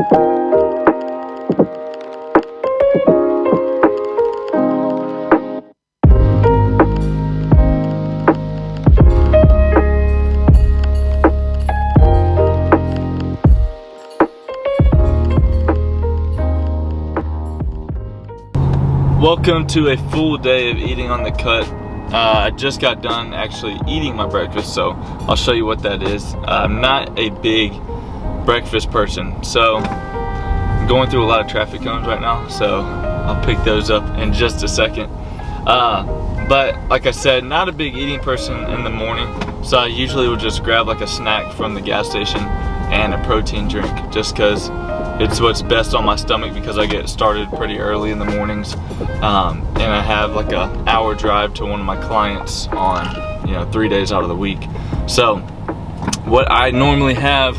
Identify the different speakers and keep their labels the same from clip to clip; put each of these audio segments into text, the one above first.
Speaker 1: Welcome to a full day of eating on the cut. I just got done actually eating my breakfast, so I'll show you what that is. I'm not a big breakfast person, so I'm going through a lot of traffic cones right now, so I'll pick those up in just a second. But like I said, not a big eating person in the morning, so I usually would just grab like a snack from the gas station and a protein drink, just because it's what's best on my stomach, because I get started pretty early in the mornings, and I have like an hour drive to one of my clients on 3 days out of the week. So what I normally have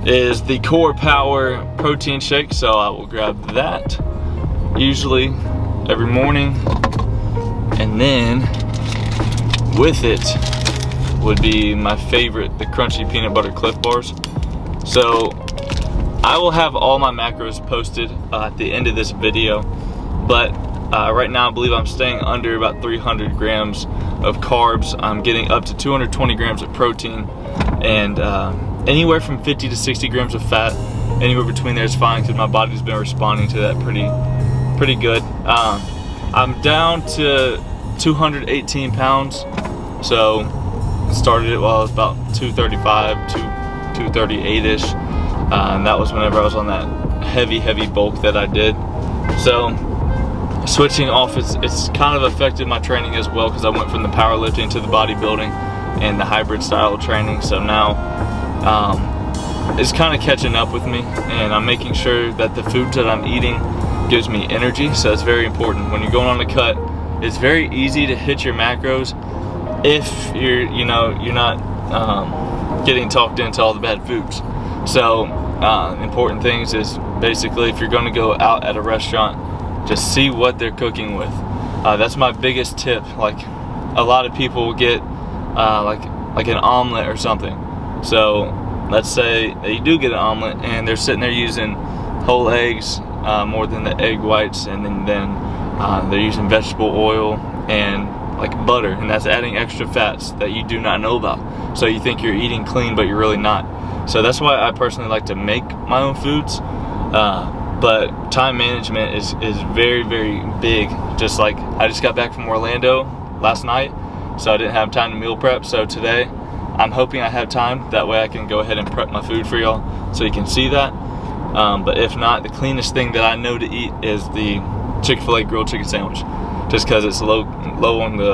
Speaker 1: is the Core Power protein shake, so I will grab that usually every morning, and then with it would be my favorite, the crunchy peanut butter Cliff Bars. So I will have all my macros posted at the end of this video, but right now I believe I'm staying under about 300 grams of carbs. I'm getting up to 220 grams of protein, and anywhere from 50 to 60 grams of fat. Anywhere between there is fine, because my body's been responding to that pretty good. I'm down to 218 pounds, so started it while I was about 235, 238-ish. And that was whenever I was on that heavy bulk that I did. So switching off, it's kind of affected my training as well, because I went from the powerlifting to the bodybuilding and the hybrid style of training. So now it's kind of catching up with me, and I'm making sure that the foods that I'm eating gives me energy. So it's very important when you're going on a cut. It's very easy to hit your macros if you're not getting talked into all the bad foods. So important things is basically, if you're going to go out at a restaurant, just see what they're cooking with. That's my biggest tip. Like, a lot of people will get like an omelet or something. So let's say that you do get an omelet and they're sitting there using whole eggs more than the egg whites, and then they're using vegetable oil and like butter, and that's adding extra fats that you do not know about. So you think you're eating clean, but you're really not. So that's why I personally like to make my own foods. But time management is very big. Just like, I just got back from Orlando last night, so I didn't have time to meal prep. So today I'm hoping I have time, that way I can go ahead and prep my food for y'all so you can see that. But if not, the cleanest thing that I know to eat is the Chick-fil-A grilled chicken sandwich, just because it's low on the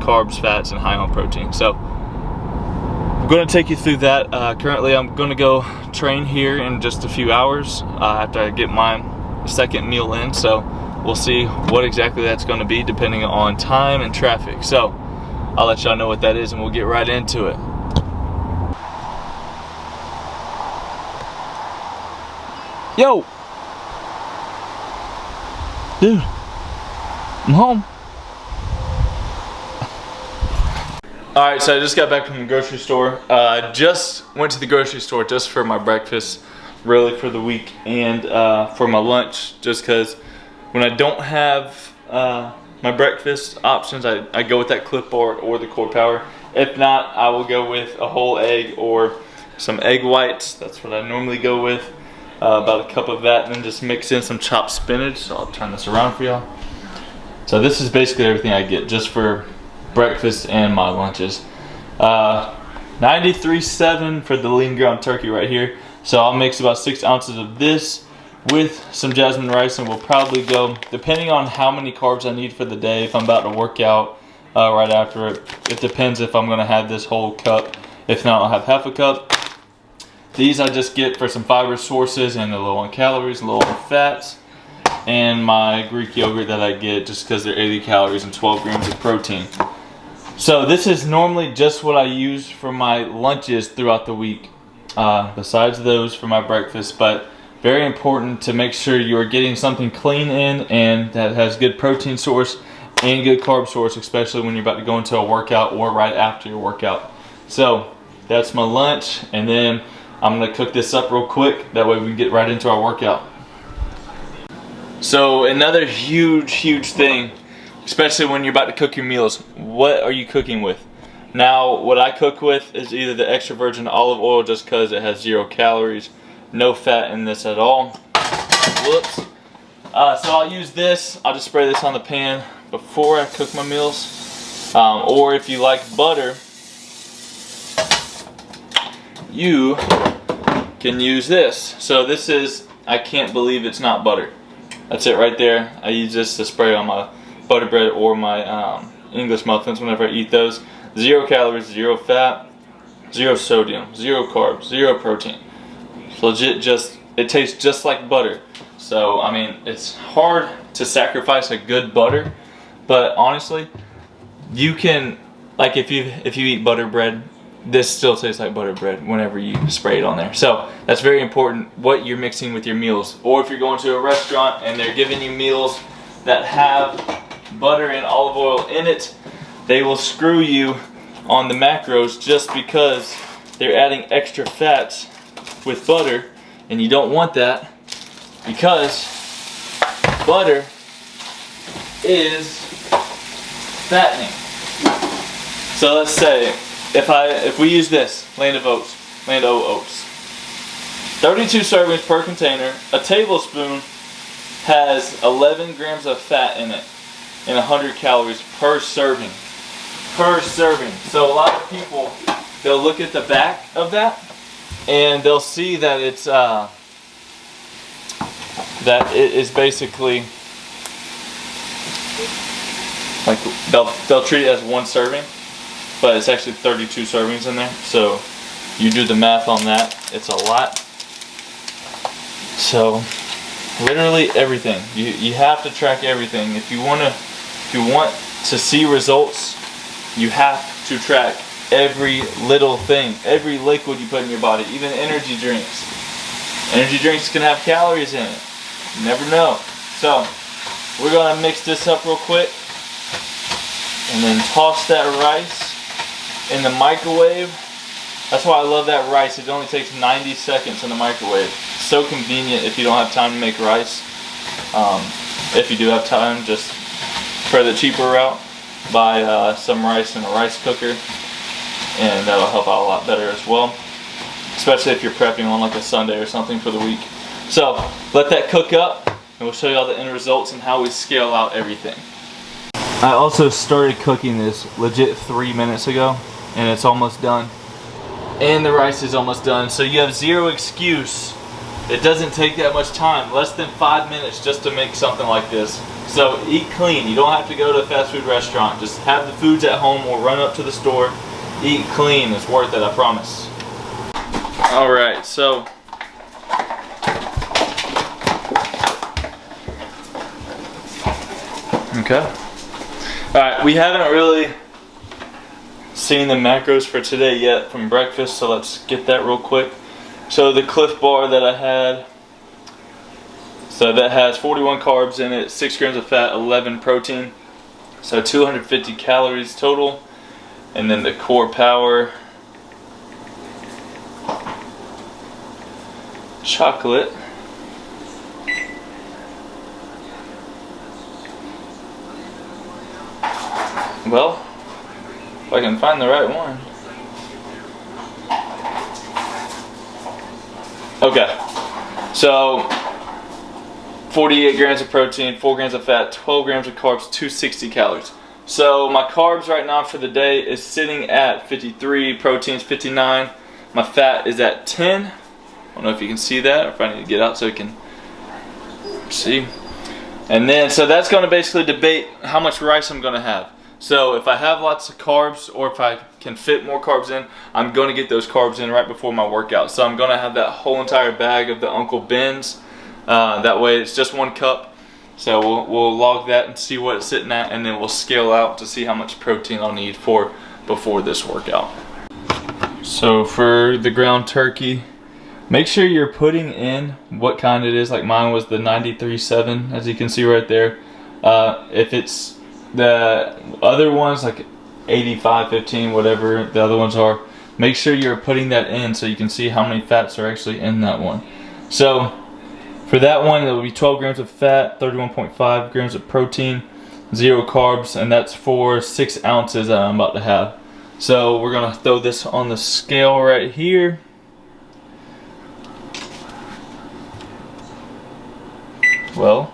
Speaker 1: carbs, fats, and high on protein. So I'm going to take you through that. Currently I'm going to go train here in just a few hours after I get my second meal in. So we'll see what exactly that's going to be, depending on time and traffic. So I'll let y'all know what that is, and we'll get right into it. Yo! Dude, I'm home. Alright, so I just got back from the grocery store. Just went to the grocery store just for my breakfast, really for the week, and for my lunch, just because when I don't have my breakfast options, I go with that Cliff Bar or the Core Power. If not, I will go with a whole egg or some egg whites. That's what I normally go with. About a cup of that, and then just mix in some chopped spinach. So I'll turn this around for y'all. So this is basically everything I get just for breakfast and my lunches. 93.7 for the lean ground turkey right here. So I'll mix about 6 ounces of this with some jasmine rice, and we'll probably go, depending on how many carbs I need for the day, if I'm about to work out right after it. It depends if I'm going to have this whole cup. If not, I'll have half a cup. These I just get for some fiber sources, and they're low on calories, low on fats. And my Greek yogurt that I get just because they're 80 calories and 12 grams of protein. So this is normally just what I use for my lunches throughout the week, besides those for my breakfast. But very important to make sure you are getting something clean in, and that has good protein source and good carb source, especially when you're about to go into a workout or right after your workout. So that's my lunch, and then I'm gonna cook this up real quick. That way we can get right into our workout. So another huge thing, especially when you're about to cook your meals, what are you cooking with? Now, what I cook with is either the extra virgin olive oil, just because it has 0 calories, no fat in this at all. Whoops. So I'll use this. I'll just spray this on the pan before I cook my meals. Or if you like butter, you can use this. So this is, I can't believe it's not butter. That's it right there. I use this to spray on my butter bread or my English muffins whenever I eat those. 0 calories, 0 fat, 0 sodium, 0 carbs, 0 protein. It's legit, just, it tastes just like butter. So I mean, it's hard to sacrifice a good butter, but honestly, you can, like if you eat butter bread, this still tastes like butter bread whenever you spray it on there. So that's very important, what you're mixing with your meals. Or if you're going to a restaurant and they're giving you meals that have butter and olive oil in it, they will screw you on the macros just because they're adding extra fats with butter, and you don't want that because butter is fattening. So let's say if we use this Land O' Oats, 32 servings per container, a tablespoon has 11 grams of fat in it and 100 calories per serving. So a lot of people, they'll look at the back of that and they'll see that it's that it is basically like they'll treat it as 1 serving, but it's actually 32 servings in there. So you do the math on that, it's a lot. So literally everything, you have to track everything. If you want to see results, you have to track every little thing, every liquid you put in your body, even energy drinks. Energy drinks can have calories in it. You never know. So we're gonna mix this up real quick and then toss that rice in the microwave. That's why I love that rice. It only takes 90 seconds in the microwave. It's so convenient if you don't have time to make rice. If you do have time, just try the cheaper route. Buy some rice in a rice cooker, and that'll help out a lot better as well, especially if you're prepping on like a Sunday or something for the week. So let that cook up and we'll show you all the end results and how we scale out everything. I also started cooking this legit 3 minutes ago and it's almost done, and the rice is almost done, so you have 0 excuse. It doesn't take that much time, less than 5 minutes just to make something like this. So eat clean. You don't have to go to a fast food restaurant. Just have the foods at home or run up to the store. Eat clean. It's worth it, I promise. Alright, so okay. Alright, we haven't really seen the macros for today yet from breakfast, so let's get that real quick. So the Cliff Bar that I had, so that has 41 carbs in it, 6 grams of fat, 11 protein, so 250 calories total. And then the Core Power chocolate, well, if I can find the right one. Okay, so 48 grams of protein, 4 grams of fat, 12 grams of carbs, 260 calories. So my carbs right now for the day is sitting at 53, protein's 59, my fat is at 10. I don't know if you can see that, or if I need to get out so you can see. And then, so that's going to basically debate how much rice I'm going to have. So if I have lots of carbs, or if I can fit more carbs in, I'm going to get those carbs in right before my workout. So I'm going to have that whole entire bag of the Uncle Ben's. That way it's just 1 cup. So we'll log that and see what it's sitting at, and then we'll scale out to see how much protein I'll need for before this workout. So for the ground turkey, make sure you're putting in what kind it is. Like mine was the 93.7, as you can see right there. If it's the other ones, like 85.15, whatever the other ones are, make sure you're putting that in so you can see how many fats are actually in that one. So for that one, it will be 12 grams of fat, 31.5 grams of protein, 0 carbs, and that's for 6 ounces that I'm about to have. So we're gonna throw this on the scale right here. Well,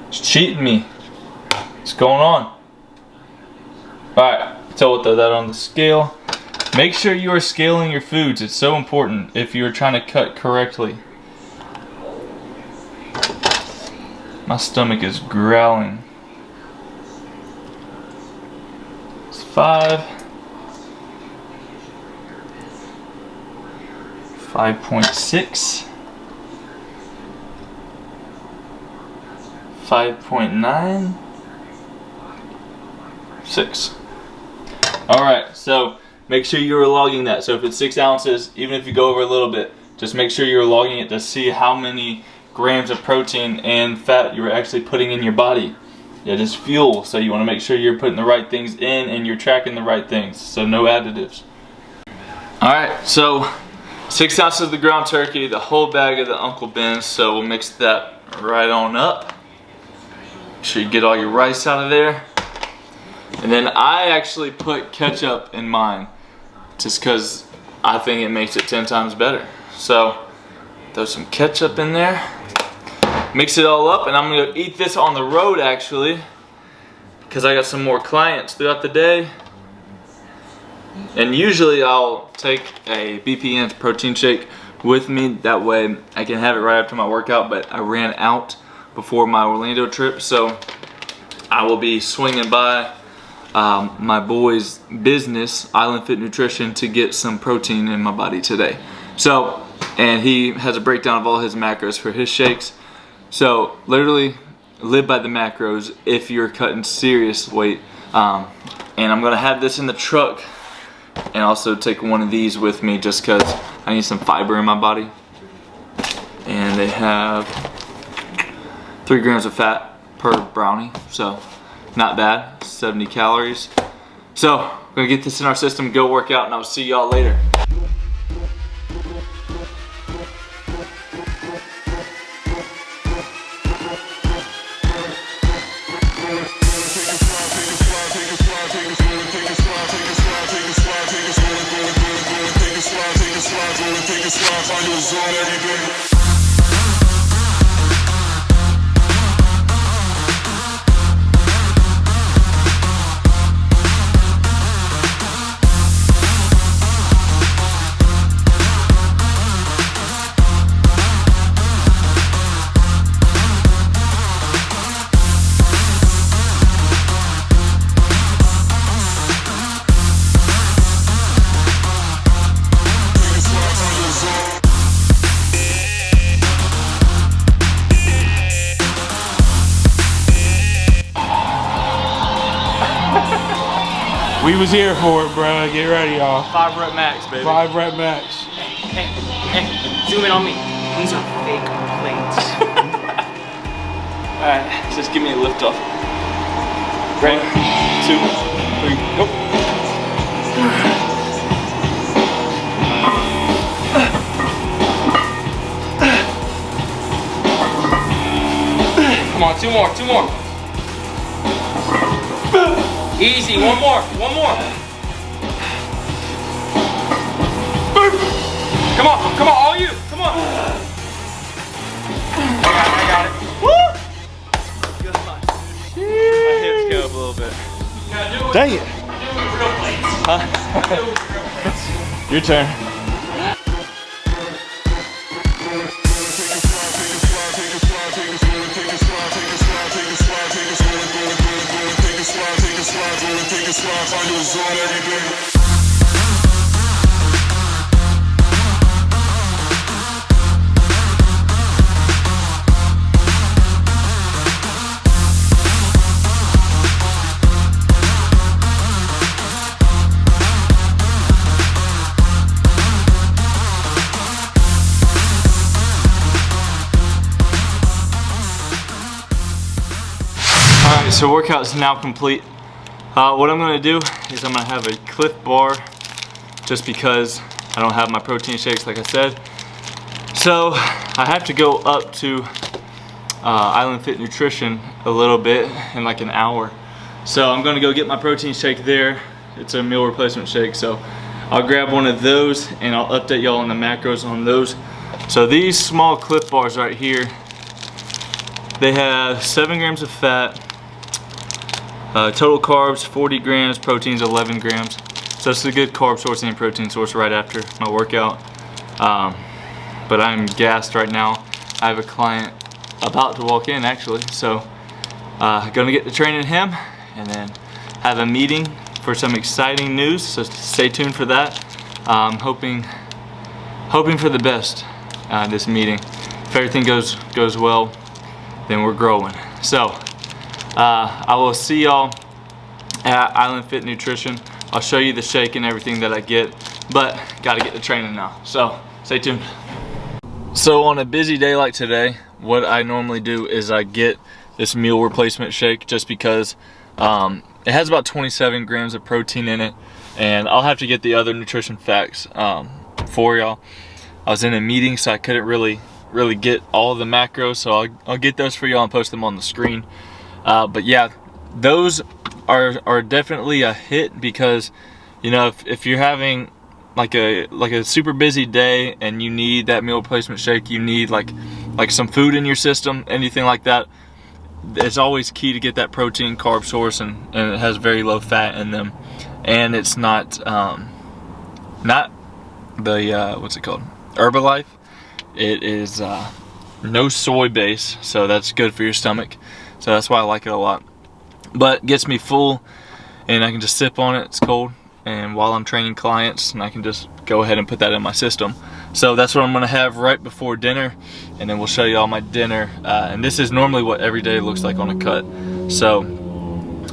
Speaker 1: it's cheating me. What's going on? Alright, so we'll throw that on the scale. Make sure you are scaling your foods. It's so important if you're trying to cut correctly. My stomach is growling. It's 5. 5.6. 5.9. 6. Alright, so make sure you're logging that. So if it's 6 ounces, even if you go over a little bit, just make sure you're logging it to see how many grams of protein and fat you're actually putting in your body. It is fuel, so you want to make sure you're putting the right things in and you're tracking the right things, so no additives. Alright, so 6 ounces of the ground turkey, the whole bag of the Uncle Ben's, so we'll mix that right on up. Make sure you get all your rice out of there. And then I actually put ketchup in mine just because I think it makes it 10 times better. So throw some ketchup in there, mix it all up, and I'm gonna eat this on the road actually because I got some more clients throughout the day. And usually I'll take a BPN protein shake with me, that way I can have it right after my workout, but I ran out before my Orlando trip, so I will be swinging by my boy's business, Island Fit Nutrition, to get some protein in my body today. So, and he has a breakdown of all his macros for his shakes. So literally live by the macros if you're cutting serious weight. And I'm gonna have this in the truck and also take one of these with me just because I need some fiber in my body. And they have 3 grams of fat per brownie, so not bad, 70 calories. So, I'm gonna get this in our system, go work out, and I'll see y'all later.
Speaker 2: We was here for it, bro. Get ready, y'all.
Speaker 1: 5 rep max, baby.
Speaker 2: 5 rep max.
Speaker 3: Hey, zoom in on me. These are fake plates.
Speaker 1: Alright, just give me a lift off. Ready? 2, 3, go.
Speaker 3: Come on, 2 more, 2 more. Easy, 1 more, 1 more. Come on, all you, come on. I got it. Woo!
Speaker 1: God. My hips go up a little bit.
Speaker 2: Dang it.
Speaker 1: Huh? Your turn. Alright, so workout is now complete. What I'm going to do is I'm going to have a Cliff Bar just because I don't have my protein shakes like I said. So I have to go up to Island Fit Nutrition a little bit in like an hour. So I'm gonna go get my protein shake there. It's a meal replacement shake, so I'll grab one of those and I'll update y'all on the macros on those. So these small Clif bars right here, they have 7 grams of fat, total carbs 40 grams, proteins 11 grams. So it's a good carb source and protein source right after my workout. But I'm gassed right now. I have a client about to walk in actually, so gonna get to training him and then have a meeting for some exciting news, so stay tuned for that. Hoping for the best this meeting. If everything goes well, then we're growing. So I will see y'all at Island Fit Nutrition. I'll show you the shake and everything that I get, but gotta get to training now, so stay tuned. So on a busy day like today, what I normally do is I get this meal replacement shake just because it has about 27 grams of protein in it, and I'll have to get the other nutrition facts for y'all. I was in a meeting, so I couldn't really get all the macros, so I'll get those for y'all and post them on the screen. But yeah, those are definitely a hit because, you know, if you're having like a super busy day and you need that meal replacement shake, you need like some food in your system, anything like that, it's always key to get that protein carb source, and it has very low fat in them, and it's not the what's it called, Herbalife. It is no soy base, so that's good for your stomach, so that's why I like it a lot. But gets me full and I can just sip on it, it's cold, and while I'm training clients, and I can just go ahead and put that in my system. So that's what I'm gonna have right before dinner, and then we'll show you all my dinner. And this is normally what every day looks like on a cut. So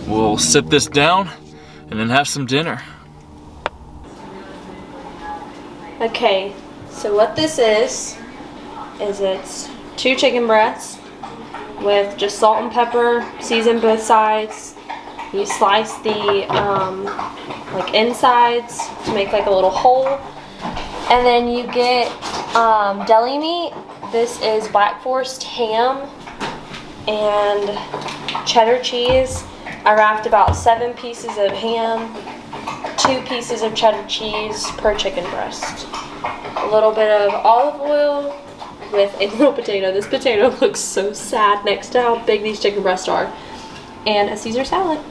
Speaker 1: we'll sip this down and then have some dinner.
Speaker 4: Okay, so what this is it's 2 chicken breasts with just salt and pepper, season both sides. You slice the like insides to make like a little hole, and then you get deli meat. This is Black Forest ham and cheddar cheese. I wrapped about 7 pieces of ham, 2 pieces of cheddar cheese per chicken breast. A little bit of olive oil with a little potato. This potato looks so sad next to how big these chicken breasts are. And a Caesar salad.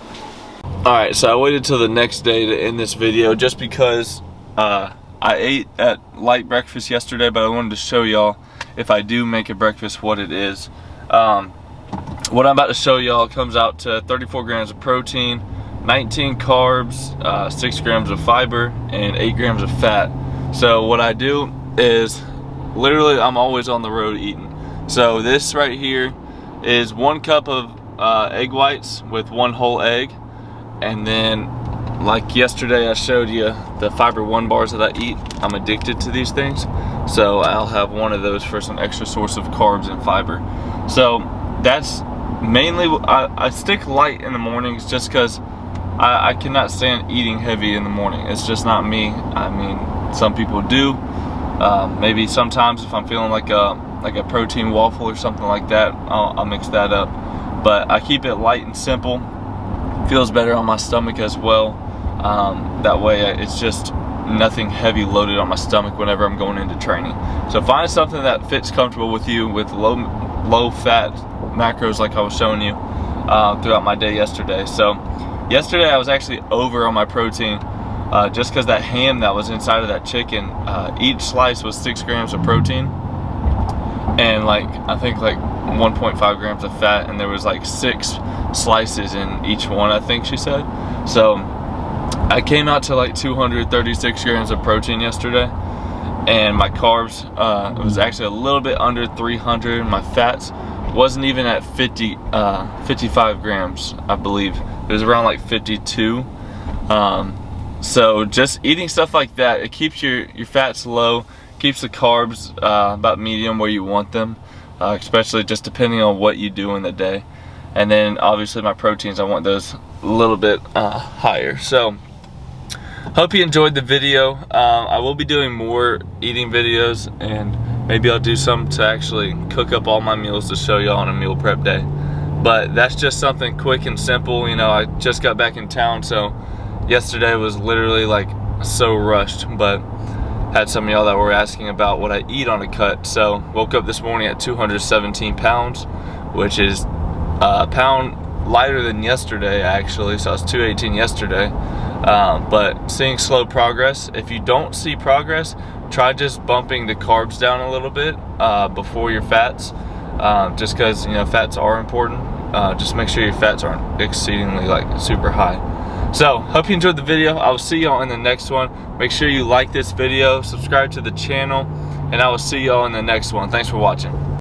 Speaker 1: Alright, so I waited till the next day to end this video just because I ate at light breakfast yesterday, but I wanted to show y'all, if I do make a breakfast, what it is. What I'm about to show y'all comes out to 34 grams of protein, 19 carbs, 6 grams of fiber, and 8 grams of fat. So what I do is, literally I'm always on the road eating. So this right here is 1 cup of egg whites with 1 whole egg. And then, like yesterday I showed you the Fiber One bars that I eat. I'm addicted to these things, so I'll have 1 of those for some extra source of carbs and fiber. So that's mainly, I stick light in the mornings just because I cannot stand eating heavy in the morning. It's just not me. I mean, some people do. Maybe sometimes if I'm feeling like a protein waffle or something like that, I'll mix that up. But I keep it light and simple. Feels better on my stomach as well. That way it's just nothing heavy loaded on my stomach whenever I'm going into training. So find something that fits comfortable with you with low fat macros like I was showing you throughout my day yesterday. So yesterday I was actually over on my protein just because that ham that was inside of that chicken, each slice was 6 grams of protein and I think 1.5 grams of fat, and there was like 6 slices in each one, I think she said. So I came out to like 236 grams of protein yesterday, and my carbs was actually a little bit under 300. My fats wasn't even at 55 grams, I believe. It was around like 52. So just eating stuff like that, it keeps your fats low, keeps the carbs about medium where you want them, especially just depending on what you do in the day. And then obviously my proteins, I want those a little bit higher. So hope you enjoyed the video. I will be doing more eating videos, and maybe I'll do some to actually cook up all my meals to show y'all on a meal prep day. But that's just something quick and simple. You know, I just got back in town, so yesterday was literally like so rushed, but had some of y'all that were asking about what I eat on a cut. So woke up this morning at 217 pounds, which is a pound lighter than yesterday actually. So I was 218 yesterday, but seeing slow progress. If you don't see progress, try just bumping the carbs down a little bit before your fats, just because, you know, fats are important. Just make sure your fats aren't exceedingly like super high. So hope you enjoyed the video. I will see y'all in the next one. Make sure you like this video, subscribe to the channel, and I will see y'all in the next one. Thanks for watching.